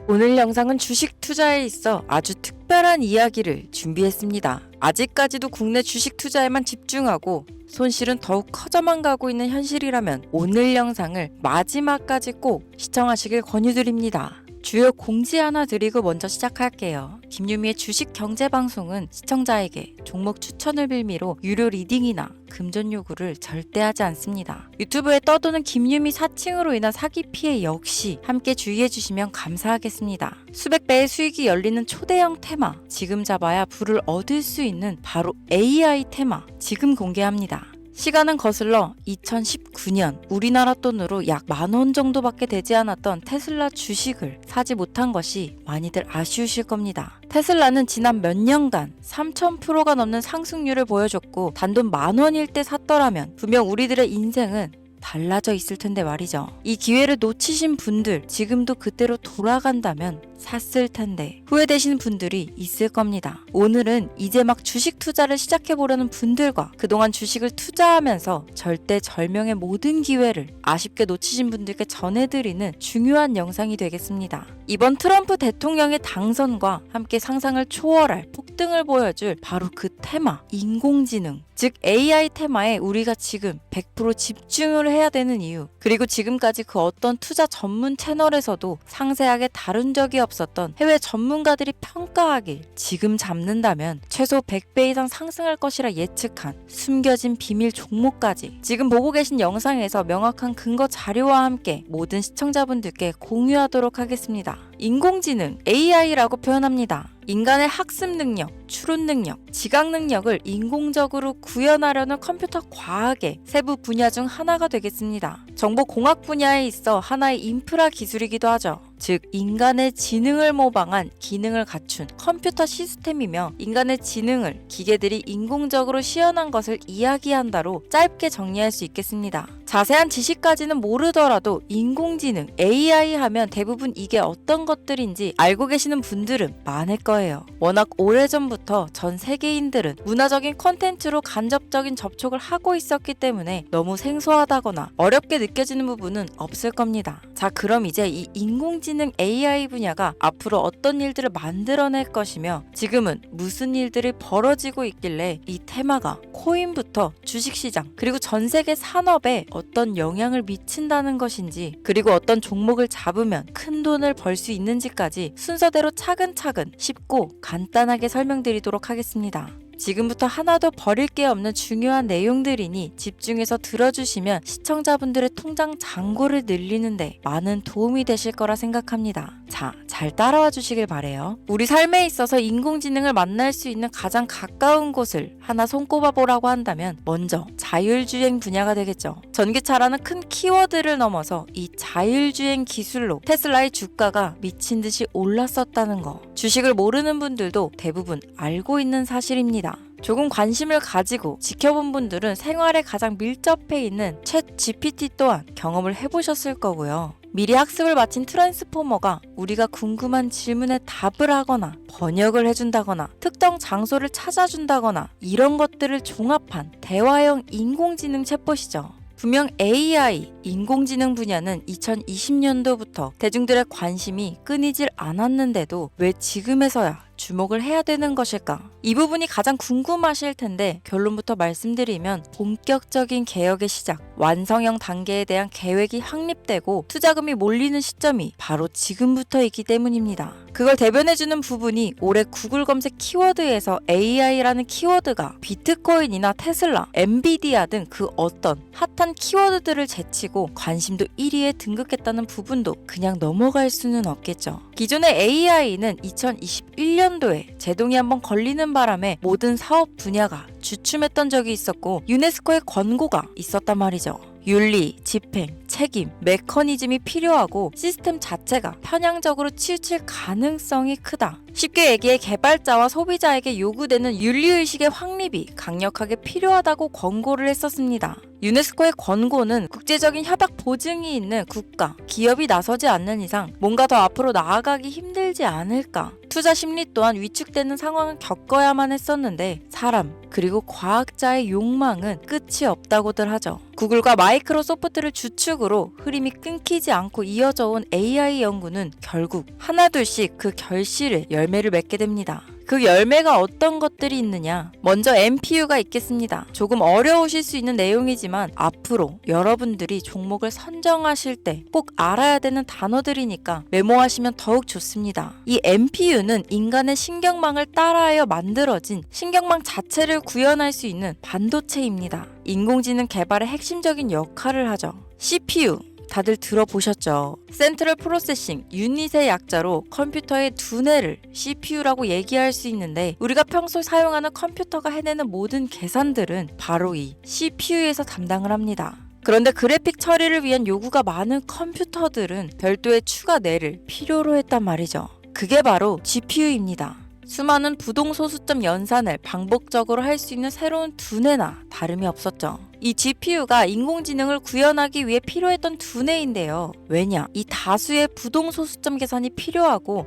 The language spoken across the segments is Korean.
오늘 영상은 주식 투자에 있어 아주 특별한 이야기를 준비했습니다. 아직까지도 국내 주식 투자에만 집중하고 손실은 더욱 커져만 가고 있는 현실이라면 오늘 영상을 마지막까지 꼭 시청하시길 권유드립니다. 주요 공지 하나 드리고 먼저 시작할게요. 김유미의 주식 경제 방송은 시청자에게 종목 추천을 빌미로 유료 리딩이나 금전 요구를 절대 하지 않습니다. 유튜브에 떠도는 김유미 사칭으로 인한 사기 피해 역시 함께 주의해 주시면 감사하겠습니다. 수백 배의 수익이 열리는 초대형 테마, 지금 잡아야 부를 얻을 수 있는 바로 AI 테마 지금 공개합니다. 시간은 거슬러 2019년 우리나라 돈으로 약 10,000원 정도밖에 되지 않았던 테슬라 주식을 사지 못한 것이 많이들 아쉬우실 겁니다. 테슬라는 지난 몇 년간 3000%가 넘는 상승률을 보여줬고 단돈 10,000원일 때 샀더라면 분명 우리들의 인생은 달라져 있을 텐데 말이죠. 이 기회를 놓치신 분들, 지금도 그때로 돌아간다면 샀을 텐데 후회되시는 분들이 있을 겁니다. 오늘은 이제 막 주식 투자를 시작해보려는 분들과 그동안 주식을 투자하면서 절대절명의 모든 기회를 아쉽게 놓치신 분들께 전해드리는 중요한 영상이 되겠습니다. 이번 트럼프 대통령의 당선과 함께 상상을 초월할 폭등을 보여줄 바로 그 테마, 인공지능, 즉 AI 테마에 우리가 지금 100% 집중을 해야 되는 이유, 그리고 지금까지 그 어떤 투자 전문 채널에서도 상세하게 다룬 적이 없었던 해외 전문가들이 평가하길 지금 잡는다면 최소 100배 이상 상승할 것이라 예측한 숨겨진 비밀 종목까지 지금 보고 계신 영상에서 명확한 근거 자료와 함께 모든 시청자분들께 공유하도록 하겠습니다. 인공지능, AI라고 표현합니다. 인간의 학습 능력, 추론 능력, 지각 능력을 인공적으로 구현하려는 컴퓨터 과학의 세부 분야 중 하나가 되겠습니다. 정보공학 분야에 있어 하나의 인프라 기술이기도 하죠. 즉 인간의 지능을 모방한 기능을 갖춘 컴퓨터 시스템이며 인간의 지능을 기계들이 인공적으로 시연한 것을 이야기한다로 짧게 정리할 수 있겠습니다. 자세한 지식까지는 모르더라도 인공지능, AI 하면 대부분 이게 어떤 것들인지 알고 계시는 분들은 많을 거예요. 워낙 오래전부터 전 세계인들은 문화적인 콘텐츠로 간접적인 접촉을 하고 있었기 때문에 너무 생소하다거나 어렵게 느껴지는 부분은 없을 겁니다. 자, 그럼 이제 이 인공지능 AI 분야가 앞으로 어떤 일들을 만들어낼 것이며 지금은 무슨 일들이 벌어지고 있길래 이 테마가 코인부터 주식시장 그리고 전 세계 산업에 어떤 영향을 미친다는 것인지, 그리고 어떤 종목을 잡으면 큰 돈을 벌 수 있는지까지 순서대로 차근차근 쉽고 간단하게 설명드리도록 하겠습니다. 지금부터 하나도 버릴 게 없는 중요한 내용들이니 집중해서 들어주시면 시청자분들의 통장 잔고를 늘리는데 많은 도움이 되실 거라 생각합니다. 자, 잘 따라와 주시길 바래요. 우리 삶에 있어서 인공지능을 만날 수 있는 가장 가까운 곳을 하나 손꼽아 보라고 한다면 먼저 자율주행 분야가 되겠죠. 전기차라는 큰 키워드를 넘어서 이 자율주행 기술로 테슬라의 주가가 미친 듯이 올랐었다는 거, 주식을 모르는 분들도 대부분 알고 있는 사실입니다. 조금 관심을 가지고 지켜본 분들은 생활에 가장 밀접해 있는 챗 GPT 또한 경험을 해보셨을 거고요. 미리 학습을 마친 트랜스포머가 우리가 궁금한 질문에 답을 하거나 번역을 해준다거나 특정 장소를 찾아준다거나 이런 것들을 종합한 대화형 인공지능 챗봇이죠. 분명 AI, 인공지능 분야는 2020년도부터 대중들의 관심이 끊이질 않았는데도 왜 지금에서야 주목을 해야 되는 것일까? 이 부분이 가장 궁금하실 텐데 결론부터 말씀드리면 본격적인 개혁의 시작, 완성형 단계에 대한 계획이 확립되고 투자금이 몰리는 시점이 바로 지금부터이기 때문입니다. 그걸 대변해주는 부분이 올해 구글 검색 키워드에서 AI라는 키워드가 비트코인이나 테슬라, 엔비디아 등 그 어떤 핫한 키워드들을 제치고 관심도 1위에 등극했다는 부분도 그냥 넘어갈 수는 없겠죠. 기존의 AI는 2021년도에 제동이 한번 걸리는 바람에 모든 사업 분야가 주춤했던 적이 있었고 유네스코의 권고가 있었단 말이죠. 윤리, 집행, 책임, 메커니즘이 필요하고 시스템 자체가 편향적으로 치우칠 가능성이 크다. 쉽게 얘기해 개발자와 소비자에게 요구되는 윤리의식의 확립이 강력하게 필요하다고 권고를 했었습니다. 유네스코의 권고는 국제적인 협약 보증이 있는 국가, 기업이 나서지 않는 이상 뭔가 더 앞으로 나아가기 힘들지 않을까. 투자 심리 또한 위축되는 상황을 겪어야만 했었는데 사람 그리고 과학자의 욕망은 끝이 없다고들 하죠. 구글과 마이크로소프트를 주축으로 흐름이 끊기지 않고 이어져 온 AI 연구는 결국 하나둘씩 그 결실의 열매를 맺게 됩니다. 그 열매가 어떤 것들이 있느냐? 먼저 NPU가 있겠습니다. 조금 어려우실 수 있는 내용이지만 앞으로 여러분들이 종목을 선정하실 때 꼭 알아야 되는 단어들이니까 메모하시면 더욱 좋습니다. 이 NPU는 인간의 신경망을 따라하여 만들어진 신경망 자체를 구현할 수 있는 반도체입니다. 인공지능 개발의 핵심적인 역할을 하죠. CPU 다들 들어보셨죠? 센트럴 프로세싱 유닛의 약자로 컴퓨터의 두뇌를 CPU라고 얘기할 수 있는데 우리가 평소 사용하는 컴퓨터가 해내는 모든 계산들은 바로 이 CPU에서 담당을 합니다. 그런데 그래픽 처리를 위한 요구가 많은 컴퓨터들은 별도의 추가 뇌를 필요로 했단 말이죠. 그게 바로 GPU입니다. 수많은 부동소수점 연산을 반복적으로 할 수 있는 새로운 두뇌나 다름이 없었죠. 이 GPU가 인공지능을 구현하기 위해 필요했던 두뇌인데요. 왜냐? 이 다수의 부동소수점 계산이 필요하고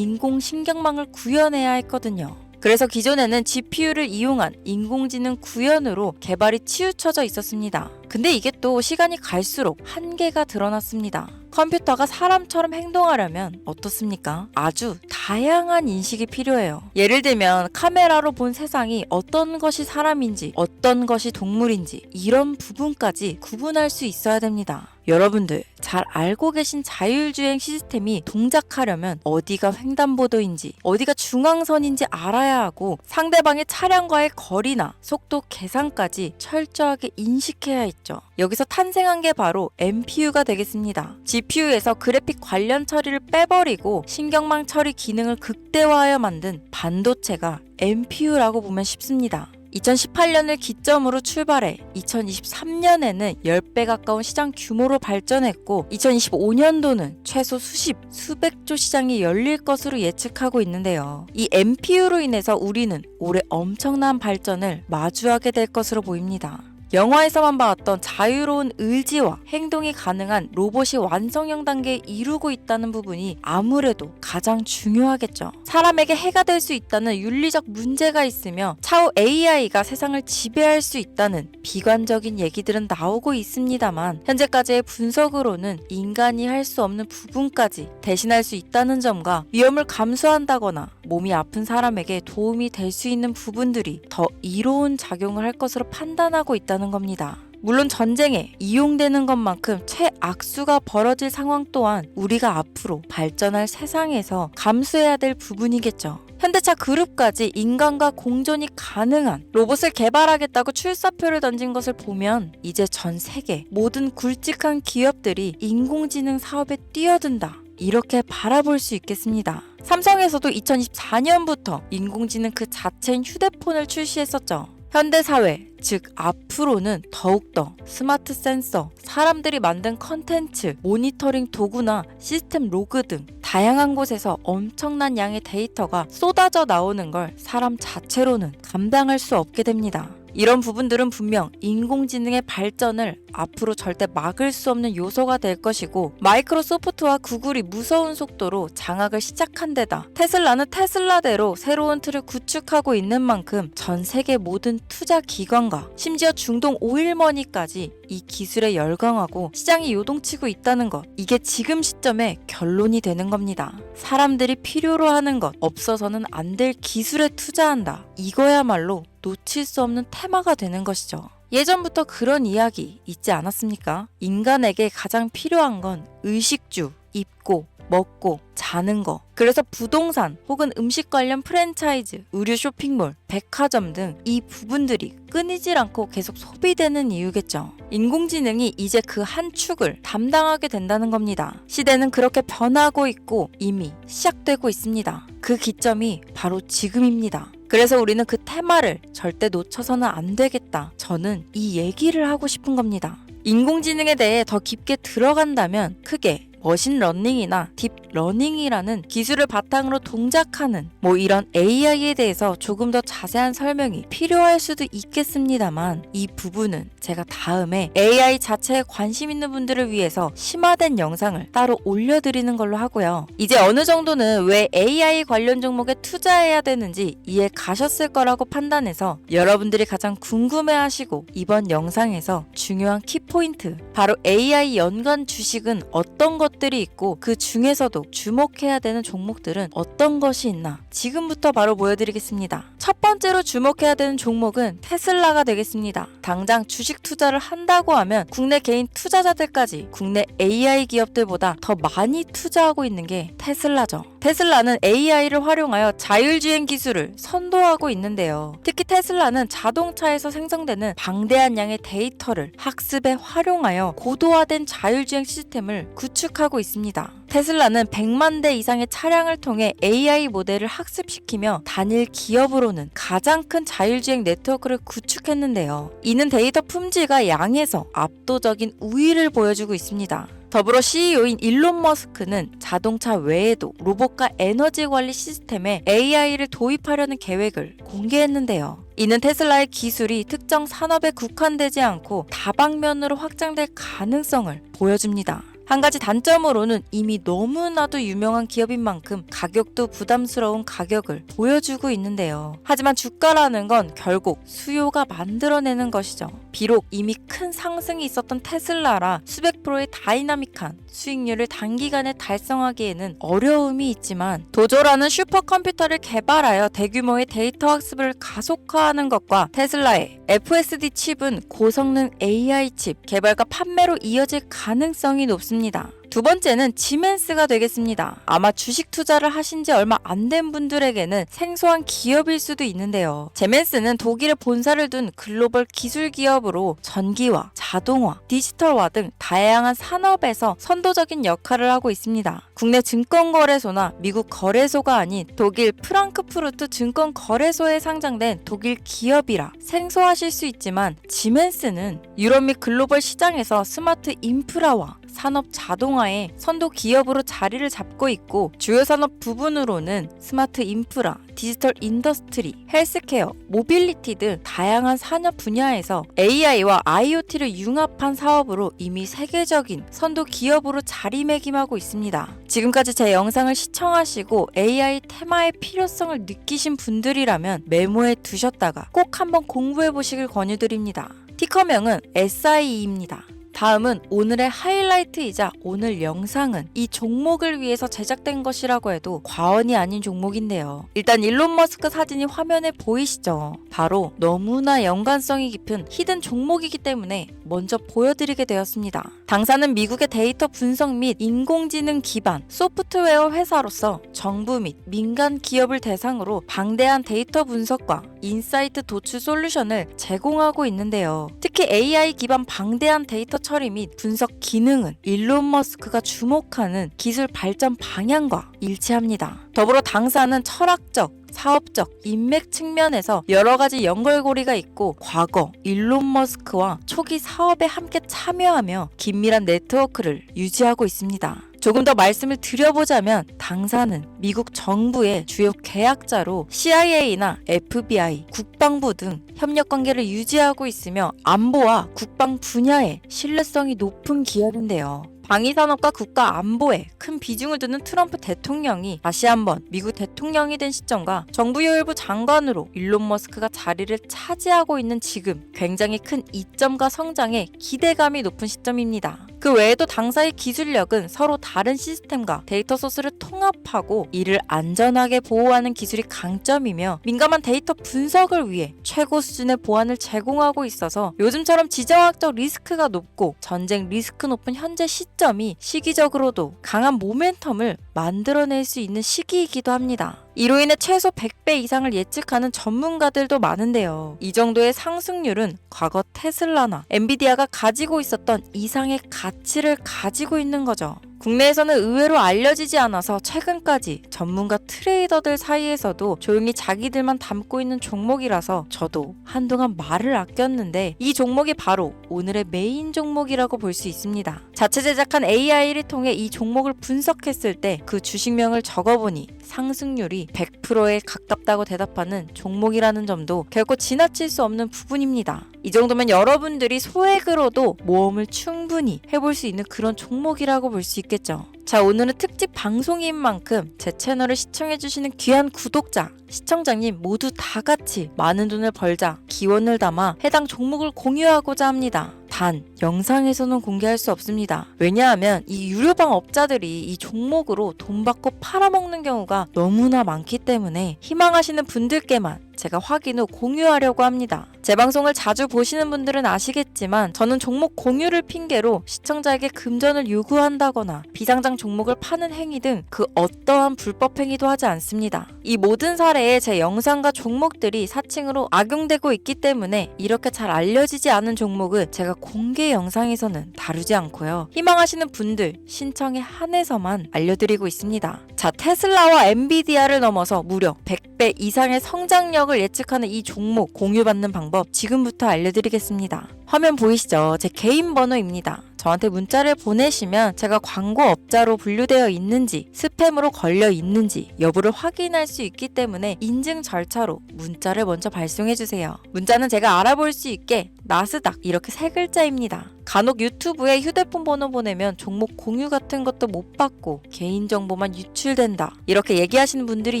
인공신경망을 구현해야 했거든요. 그래서 기존에는 GPU를 이용한 인공지능 구현으로 개발이 치우쳐져 있었습니다. 근데 이게 또 시간이 갈수록 한계가 드러났습니다. 컴퓨터가 사람처럼 행동하려면 어떻습니까? 아주 다양한 인식이 필요해요. 예를 들면 카메라로 본 세상이 어떤 것이 사람인지 어떤 것이 동물인지 이런 부분까지 구분할 수 있어야 됩니다. 여러분들 잘 알고 계신 자율주행 시스템이 동작하려면 어디가 횡단보도인지 어디가 중앙선인지 알아야 하고 상대방의 차량과의 거리나 속도 계산까지 철저하게 인식해야 했죠. 여기서 탄생한 게 바로 NPU가 되겠습니다. GPU에서 그래픽 관련 처리를 빼버리고 신경망 처리 기능을 극대화하여 만든 반도체가 NPU라고 보면 쉽습니다. 2018년을 기점으로 출발해 2023년에는 10배 가까운 시장 규모로 발전했고 2025년도는 최소 수백조 시장이 열릴 것으로 예측하고 있는데요. 이 NPU로 인해서 우리는 올해 엄청난 발전을 마주하게 될 것으로 보입니다. 영화에서만 봤던 자유로운 의지와 행동이 가능한 로봇이 완성형 단계에 이루고 있다는 부분이 아무래도 가장 중요하겠죠. 사람에게 해가 될 수 있다는 윤리적 문제가 있으며 차후 AI가 세상을 지배할 수 있다는 비관적인 얘기들은 나오고 있습니다만 현재까지의 분석으로는 인간이 할 수 없는 부분까지 대신할 수 있다는 점과 위험을 감수한다거나 몸이 아픈 사람에게 도움이 될 수 있는 부분들이 더 이로운 작용을 할 것으로 판단하고 있다는 겁니다. 물론 전쟁에 이용되는 것만큼 최악수가 벌어질 상황 또한 우리가 앞으로 발전할 세상에서 감수해야 될 부분이겠죠. 현대차 그룹까지 인간과 공존이 가능한 로봇을 개발하겠다고 출사표를 던진 것을 보면 이제 전 세계 모든 굵직한 기업들이 인공지능 사업에 뛰어든다. 이렇게 바라볼 수 있겠습니다. 삼성에서도 2024년부터 인공지능 그 자체인 휴대폰을 출시했었죠. 현대사회, 즉 앞으로는 더욱더 스마트 센서, 사람들이 만든 컨텐츠, 모니터링 도구나 시스템 로그 등 다양한 곳에서 엄청난 양의 데이터가 쏟아져 나오는 걸 사람 자체로는 감당할 수 없게 됩니다. 이런 부분들은 분명 인공지능의 발전을 앞으로 절대 막을 수 없는 요소가 될 것이고 마이크로소프트와 구글이 무서운 속도로 장악을 시작한 데다 테슬라는 테슬라대로 새로운 틀을 구축하고 있는 만큼 전 세계 모든 투자 기관과 심지어 중동 오일머니까지 이 기술에 열광하고 시장이 요동치고 있다는 것, 이게 지금 시점에 결론이 되는 겁니다. 사람들이 필요로 하는 것, 없어서는 안 될 기술에 투자한다. 이거야말로 놓칠 수 없는 테마가 되는 것이죠. 예전부터 그런 이야기 있지 않았습니까? 인간에게 가장 필요한 건 의식주, 입고, 먹고, 자는 거. 그래서 부동산 혹은 음식 관련 프랜차이즈, 의류 쇼핑몰, 백화점 등 이 부분들이 끊이질 않고 계속 소비되는 이유겠죠. 인공지능이 이제 그 한 축을 담당하게 된다는 겁니다. 시대는 그렇게 변하고 있고 이미 시작되고 있습니다. 그 기점이 바로 지금입니다. 그래서 우리는 그 테마를 절대 놓쳐서는 안 되겠다. 저는 이 얘기를 하고 싶은 겁니다. 인공지능에 대해 더 깊게 들어간다면 크게 머신러닝이나 딥러닝이라는 기술을 바탕으로 동작하는 이런 AI에 대해서 조금 더 자세한 설명이 필요할 수도 있겠습니다만, 이 부분은 제가 다음에 AI 자체에 관심 있는 분들을 위해서 심화된 영상을 따로 올려드리는 걸로 하고요. 이제 어느 정도는 왜 AI 관련 종목에 투자해야 되는지 이해 가셨을 거라고 판단해서 여러분들이 가장 궁금해하시고 이번 영상에서 중요한 키포인트, 바로 AI 연관 주식은 어떤 것들이 있고 그 중에서도 주목해야 되는 종목들은 어떤 것이 있나 지금부터 바로 보여드리겠습니다. 첫 번째로 주목해야 되는 종목은 테슬라가 되겠습니다. 당장 주식 투자를 한다고 하면 국내 개인 투자자들까지 국내 AI 기업들보다 더 많이 투자하고 있는 게 테슬라죠. 테슬라는 AI를 활용하여 자율주행 기술을 선도하고 있는데요. 특히 테슬라는 자동차에서 생성되는 방대한 양의 데이터를 학습에 활용하여 고도화된 자율주행 시스템을 구축하고 있습니다. 테슬라는 100만 대 이상의 차량을 통해 AI 모델을 학습시키며 단일 기업으로는 가장 큰 자율주행 네트워크를 구축했는데요. 이는 데이터 품질과 양에서 압도적인 우위를 보여주고 있습니다. 더불어 CEO인 일론 머스크는 자동차 외에도 로봇과 에너지 관리 시스템에 AI를 도입하려는 계획을 공개했는데요. 이는 테슬라의 기술이 특정 산업에 국한되지 않고 다방면으로 확장될 가능성을 보여줍니다. 한 가지 단점으로는 이미 너무나도 유명한 기업인 만큼 가격도 부담스러운 가격을 보여주고 있는데요. 하지만 주가라는 건 결국 수요가 만들어내는 것이죠. 비록 이미 큰 상승이 있었던 테슬라라 수백 프로의 다이나믹한 수익률을 단기간에 달성하기에는 어려움이 있지만, 도조라는 슈퍼컴퓨터를 개발하여 대규모의 데이터 학습을 가속화하는 것과 테슬라의 FSD 칩은 고성능 AI 칩 개발과 판매로 이어질 가능성이 높습니다. 두 번째는 지멘스가 되겠습니다. 아마 주식 투자를 하신 지 얼마 안 된 분들에게는 생소한 기업일 수도 있는데요. 지멘스는 독일에 본사를 둔 글로벌 기술 기업으로 전기화, 자동화, 디지털화 등 다양한 산업에서 선도적인 역할을 하고 있습니다. 국내 증권거래소나 미국 거래소가 아닌 독일 프랑크푸르트 증권거래소에 상장된 독일 기업이라 생소하실 수 있지만, 지멘스는 유럽 및 글로벌 시장에서 스마트 인프라와 산업 자동화의 선도 기업으로 자리를 잡고 있고, 주요 산업 부분으로는 스마트 인프라, 디지털 인더스트리, 헬스케어, 모빌리티 등 다양한 산업 분야에서 AI와 IoT를 융합한 사업으로 이미 세계적인 선도 기업으로 자리매김하고 있습니다. 지금까지 제 영상을 시청하시고 AI 테마의 필요성을 느끼신 분들이라면 메모해 두셨다가 꼭 한번 공부해 보시길 권유드립니다. 티커명은 SIE입니다. 다음은 오늘의 하이라이트이자 오늘 영상은 이 종목을 위해서 제작된 것이라고 해도 과언이 아닌 종목인데요. 일단 일론 머스크 사진이 화면에 보이시죠? 바로 너무나 연관성이 깊은 히든 종목이기 때문에 먼저 보여드리게 되었습니다. 당사는 미국의 데이터 분석 및 인공지능 기반 소프트웨어 회사로서 정부 및 민간 기업을 대상으로 방대한 데이터 분석과 인사이트 도출 솔루션을 제공하고 있는데요. 특히 AI 기반 방대한 데이터 처리 및 분석 기능은 일론 머스크가 주목하는 기술 발전 방향과 일치합니다. 더불어 당사는 철학적, 사업적, 인맥 측면에서 여러 가지 연결고리가 있고, 과거 일론 머스크와 초기 사업에 함께 참여하며 긴밀한 네트워크를 유지하고 있습니다. 조금 더 말씀을 드려보자면, 당사는 미국 정부의 주요 계약자로 CIA나 FBI, 국방부 등 협력 관계를 유지하고 있으며 안보와 국방 분야에 신뢰성이 높은 기업인데요. 방위산업과 국가 안보에 큰 비중을 두는 트럼프 대통령이 다시 한번 미국 대통령이 된 시점과 정부요일부 장관으로 일론 머스크가 자리를 차지하고 있는 지금 굉장히 큰 이점과 성장에 기대감이 높은 시점입니다. 그 외에도 당사의 기술력은 서로 다른 시스템과 데이터 소스를 통합하고 이를 안전하게 보호하는 기술이 강점이며, 민감한 데이터 분석을 위해 최고 수준의 보안을 제공하고 있어서 요즘처럼 지정학적 리스크가 높고 전쟁 리스크 높은 현재 시점이 시기적으로도 강한 모멘텀을 만들어낼 수 있는 시기이기도 합니다. 이로 인해 최소 100배 이상을 예측하는 전문가들도 많은데요. 이 정도의 상승률은 과거 테슬라나 엔비디아가 가지고 있었던 이상의 가치를 가지고 있는 거죠. 국내에서는 의외로 알려지지 않아서 최근까지 전문가 트레이더들 사이에서도 조용히 자기들만 담고 있는 종목이라서 저도 한동안 말을 아꼈는데 이 종목이 바로 오늘의 메인 종목이라고 볼 수 있습니다. 자체 제작한 AI를 통해 이 종목을 분석했을 때 그 주식명을 적어보니 상승률이 100%에 가깝다고 대답하는 종목이라는 점도 결코 지나칠 수 없는 부분입니다. 이 정도면 여러분들이 소액으로도 모험을 충분히 해볼 수 있는 그런 종목이라고 볼 수 있겠죠. 자, 오늘은 특집 방송인 만큼 제 채널을 시청해주시는 귀한 구독자, 시청자님 모두 다 같이 많은 돈을 벌자 기원을 담아 해당 종목을 공유하고자 합니다. 단, 영상에서는 공개할 수 없습니다. 왜냐하면 이 유료방 업자들이 이 종목으로 돈 받고 팔아먹는 경우가 너무나 많기 때문에 희망하시는 분들께만 제가 확인 후 공유하려고 합니다. 제 방송을 자주 보시는 분들은 아시겠지만 저는 종목 공유를 핑계로 시청자에게 금전을 요구한다거나 비상장 종목을 파는 행위 등 그 어떠한 불법 행위도 하지 않습니다. 이 모든 사례에 제 영상과 종목들이 사칭으로 악용되고 있기 때문에 이렇게 잘 알려지지 않은 종목은 제가 공개 영상에서는 다루지 않고요. 희망하시는 분들 신청에 한해서만 알려드리고 있습니다. 자, 테슬라와 엔비디아를 넘어서 무려 100배 이상의 성장력을 예측하는 이 종목 공유받는 방법 지금부터 알려드리겠습니다. 화면 보이시죠? 제 개인 번호입니다. 저한테 문자를 보내시면 제가 광고업자로 분류되어 있는지 스팸으로 걸려 있는지 여부를 확인할 수 있기 때문에 인증 절차로 문자를 먼저 발송해주세요. 문자는 제가 알아볼 수 있게 나스닥 이렇게 세 글자입니다. 간혹 유튜브에 휴대폰 번호 보내면 종목 공유 같은 것도 못 받고 개인정보만 유출된다 이렇게 얘기하시는 분들이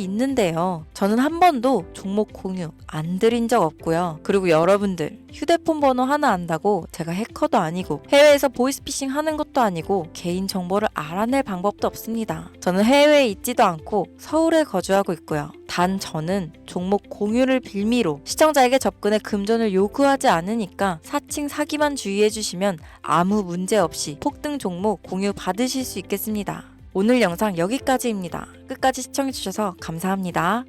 있는데요. 저는 한 번도 종목 공유 안 드린 적 없고요. 그리고 여러분들 휴대폰 번호 하나 안다고 제가 해커도 아니고 해외에서 보이스피싱 하는 것도 아니고 개인정보를 알아낼 방법도 없습니다. 저는 해외에 있지도 않고 서울에 거주하고 있고요. 단 저는 종목 공유를 빌미로 시청자에게 접근해 금전을 요구하지 않으니까 사칭 사기만 주의해주시면 아무 문제 없이 폭등 종목 공유 받으실 수 있겠습니다. 오늘 영상 여기까지입니다. 끝까지 시청해주셔서 감사합니다.